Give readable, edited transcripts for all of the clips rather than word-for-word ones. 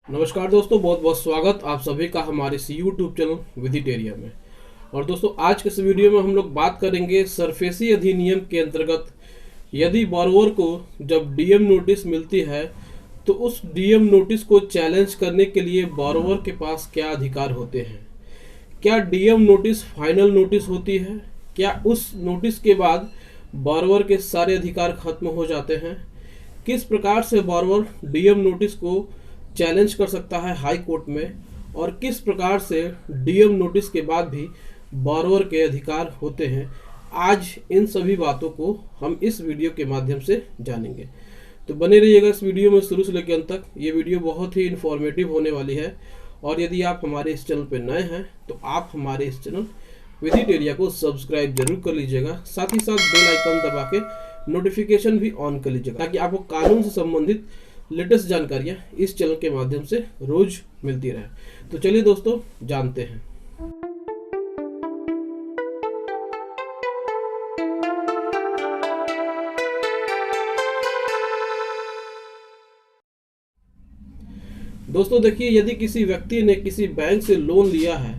नमस्कार दोस्तों, बहुत बहुत स्वागत आप सभी का हमारे इस यूट्यूब चैनल विजिटेरिया में। और दोस्तों, आज के इस वीडियो में हम लोग बात करेंगे सरफेसी अधिनियम के अंतर्गत यदि बोरोवर को जब डीएम नोटिस मिलती है तो उस डीएम नोटिस को चैलेंज करने के लिए बोरोवर के पास क्या अधिकार होते हैं। क्या डीएम नोटिस फाइनल नोटिस होती है? क्या उस नोटिस के बाद बोरोवर के सारे अधिकार खत्म हो जाते हैं? किस प्रकार से बोरोवर डीएम नोटिस को चैलेंज कर सकता है हाई कोर्ट में, और किस प्रकार से डीएम नोटिस के बाद भी बोरोवर के अधिकार होते हैं। आज इन सभी बातों को हम इस वीडियो के माध्यम से जानेंगे, तो बने रहिएगा इस वीडियो में शुरू से लेकर अंत तक। ये वीडियो बहुत ही इन्फॉर्मेटिव होने वाली है, और यदि आप हमारे इस चैनल पर नए हैं तो आप हमारे इस चैनल विजिटेरिया को सब्सक्राइब जरूर कर लीजिएगा, साथ ही साथ बेल आइकन दबा के नोटिफिकेशन भी ऑन कर लीजिएगा, ताकि आपको कानून से संबंधित लेटेस्ट जानकारियाँ इस चैनल के माध्यम से रोज मिलती रहे। तो चलिए दोस्तों, जानते हैं। दोस्तों देखिए, यदि किसी व्यक्ति ने किसी बैंक से लोन लिया है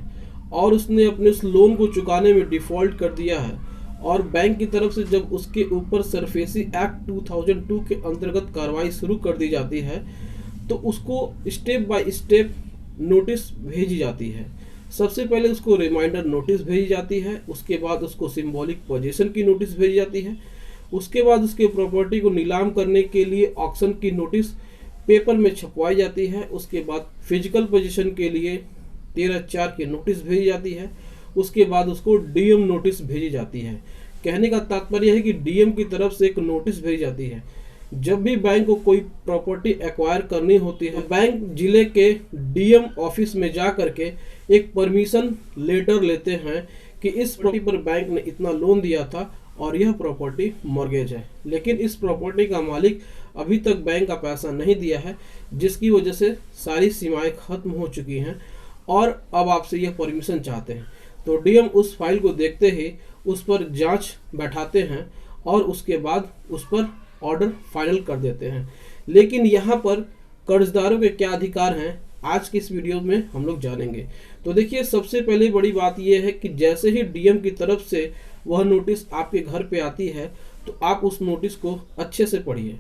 और उसने अपने उस लोन को चुकाने में डिफॉल्ट कर दिया है, और बैंक की तरफ से जब उसके ऊपर सरफेसी एक्ट 2002 के अंतर्गत कार्रवाई शुरू कर दी जाती है तो उसको स्टेप बाय स्टेप नोटिस भेजी जाती है। सबसे पहले उसको रिमाइंडर नोटिस भेजी जाती है, उसके बाद उसको सिंबॉलिक पोजीशन की नोटिस भेजी जाती है, उसके बाद उसके प्रॉपर्टी को नीलाम करने के लिए ऑक्शन की नोटिस पेपर में छपवाई जाती है, उसके बाद फिजिकल पोजीशन के लिए 13/4 की नोटिस भेजी जाती है, उसके बाद उसको डीएम नोटिस भेजी जाती है। कहने का तात्पर्य है कि डीएम की तरफ से एक नोटिस भेजी जाती है। जब भी बैंक को कोई प्रॉपर्टी एक्वायर करनी होती है, बैंक जिले के डीएम ऑफिस में जा करके एक परमिशन लेटर लेते हैं कि इस प्रॉपर्टी पर बैंक ने इतना लोन दिया था और यह प्रॉपर्टी मॉर्गेज है, लेकिन इस प्रॉपर्टी का मालिक अभी तक बैंक का पैसा नहीं दिया है, जिसकी वजह से सारी सीमाएं खत्म हो चुकी हैं और अब आपसे यह परमिशन चाहते हैं। तो डीएम उस फाइल को देखते ही उस पर जांच बैठाते हैं और उसके बाद उस पर ऑर्डर फाइनल कर देते हैं। लेकिन यहाँ पर कर्जदारों के क्या अधिकार हैं, आज की इस वीडियो में हम लोग जानेंगे। तो देखिए, सबसे पहले बड़ी बात यह है कि जैसे ही डीएम की तरफ से वह नोटिस आपके घर पे आती है तो आप उस नोटिस को अच्छे से पढ़िए।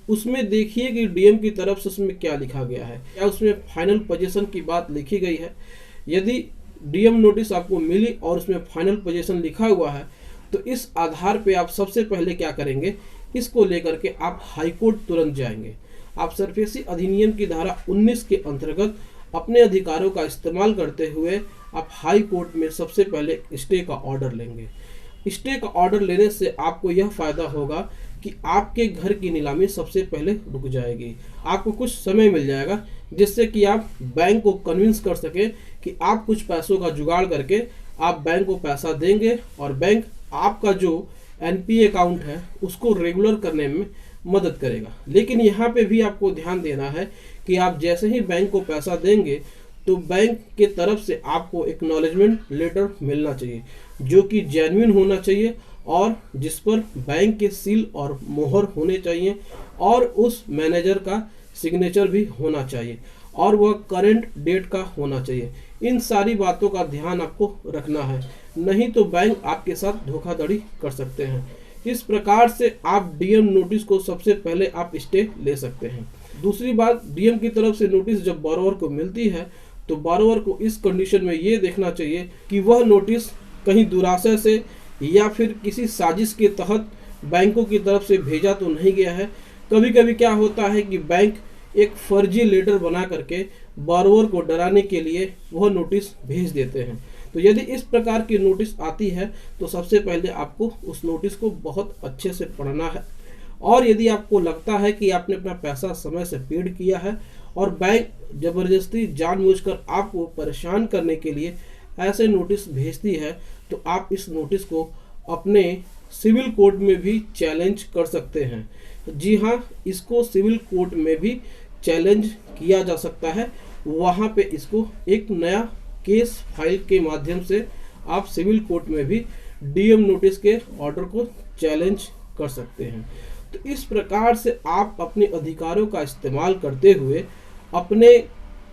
उसमें देखिए कि डीएम की तरफ से उसमें क्या लिखा गया है, क्या उसमें फाइनल पोजीशन की बात लिखी गई है। यदि डीएम नोटिस आपको मिली और उसमें फाइनल पोजीशन लिखा हुआ है तो इस आधार पे आप सबसे पहले क्या करेंगे, इसको लेकर के आप हाई कोर्ट तुरंत जाएंगे। आप सरफेसी अधिनियम की धारा 19 के अंतर्गत अपने अधिकारों का इस्तेमाल करते हुए आप हाई कोर्ट में सबसे पहले स्टे का ऑर्डर लेंगे। स्टे का ऑर्डर लेने से आपको यह फायदा होगा कि आपके घर की नीलामी सबसे पहले रुक जाएगी। आपको कुछ समय मिल जाएगा जिससे कि आप बैंक को कन्विंस कर सके कि आप कुछ पैसों का जुगाड़ करके आप बैंक को पैसा देंगे और बैंक आपका जो एनपीए अकाउंट है उसको रेगुलर करने में मदद करेगा। लेकिन यहाँ पे भी आपको ध्यान देना है कि आप जैसे ही बैंक को पैसा देंगे तो बैंक के तरफ से आपको एक्नॉलेजमेंट लेटर मिलना चाहिए, जो कि जेन्युइन होना चाहिए और जिस पर बैंक के सील और मोहर होने चाहिए और उस मैनेजर का सिग्नेचर भी होना चाहिए और वह करंट डेट का होना चाहिए। इन सारी बातों का ध्यान आपको रखना है, नहीं तो बैंक आपके साथ धोखाधड़ी कर सकते हैं। इस प्रकार से आप डीएम नोटिस को सबसे पहले आप स्टे ले सकते हैं। दूसरी बात, डीएम की तरफ से नोटिस जब बोरोवर को मिलती है तो बोरोवर को इस कंडीशन में ये देखना चाहिए कि वह नोटिस कहीं दुराशय से या फिर किसी साजिश के तहत बैंकों की तरफ से भेजा तो नहीं गया है। कभी कभी क्या होता है कि बैंक एक फर्जी लेटर बना करके बोरोवर को डराने के लिए वह नोटिस भेज देते हैं। तो यदि इस प्रकार की नोटिस आती है तो सबसे पहले आपको उस नोटिस को बहुत अच्छे से पढ़ना है, और यदि आपको लगता है कि आपने अपना पैसा समय से पेड किया है और बैंक जबरदस्ती जानबूझकर आपको परेशान करने के लिए ऐसे नोटिस भेजती है तो आप इस नोटिस को अपने सिविल कोर्ट में भी चैलेंज कर सकते हैं। जी हाँ, इसको सिविल कोर्ट में भी चैलेंज किया जा सकता है। वहाँ पे इसको एक नया केस फाइल के माध्यम से आप सिविल कोर्ट में भी डीएम नोटिस के ऑर्डर को चैलेंज कर सकते हैं। तो इस प्रकार से आप अपने अधिकारों का इस्तेमाल करते हुए अपने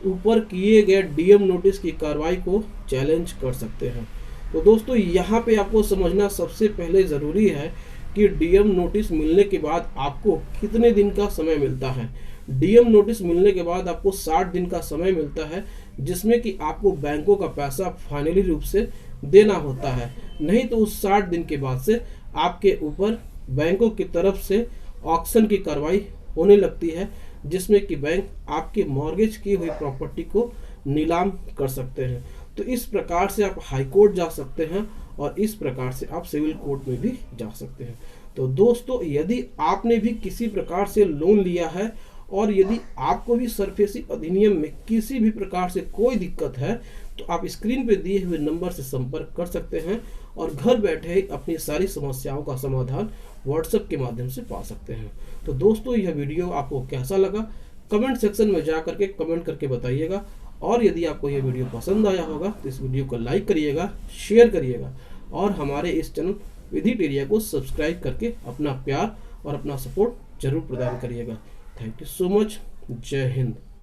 ऊपर किए गए डीएम नोटिस की कार्रवाई को चैलेंज कर सकते हैं। तो दोस्तों यहाँ पे आपको समझना सबसे पहले ज़रूरी है कि डीएम नोटिस मिलने के बाद आपको कितने दिन का समय मिलता है। डीएम नोटिस मिलने के बाद आपको 60 दिन का समय मिलता है, जिसमें कि आपको बैंकों का पैसा फाइनली रूप से देना होता है। नहीं तो उस 60 दिन के बाद से आपके ऊपर बैंकों की तरफ से ऑक्शन की कार्रवाई होने लगती है, जिसमें कि बैंक आपके मॉर्गेज की हुई प्रॉपर्टी को नीलाम कर सकते हैं। तो इस प्रकार से आप हाई कोर्ट जा सकते हैं और इस प्रकार से आप सिविल कोर्ट में भी जा सकते हैं। तो दोस्तों, यदि आपने भी किसी प्रकार से लोन लिया है और यदि आपको भी सरफेसी अधिनियम में किसी भी प्रकार से कोई दिक्कत है, तो आप स्क्रीन पे दिए हुए नंबर से संपर्क कर सकते हैं और घर बैठे ही अपनी सारी समस्याओं का समाधान व्हाट्सएप के माध्यम से पा सकते हैं। तो दोस्तों, यह वीडियो आपको कैसा लगा कमेंट सेक्शन में जा करके कमेंट करके बताइएगा। और यदि आपको यह वीडियो पसंद आया होगा तो इस वीडियो को लाइक करिएगा, शेयर करिएगा और हमारे इस चैनल विधिटेरिया को सब्सक्राइब करके अपना प्यार और अपना सपोर्ट जरूर प्रदान करिएगा। Thank you so much. जय हिंद।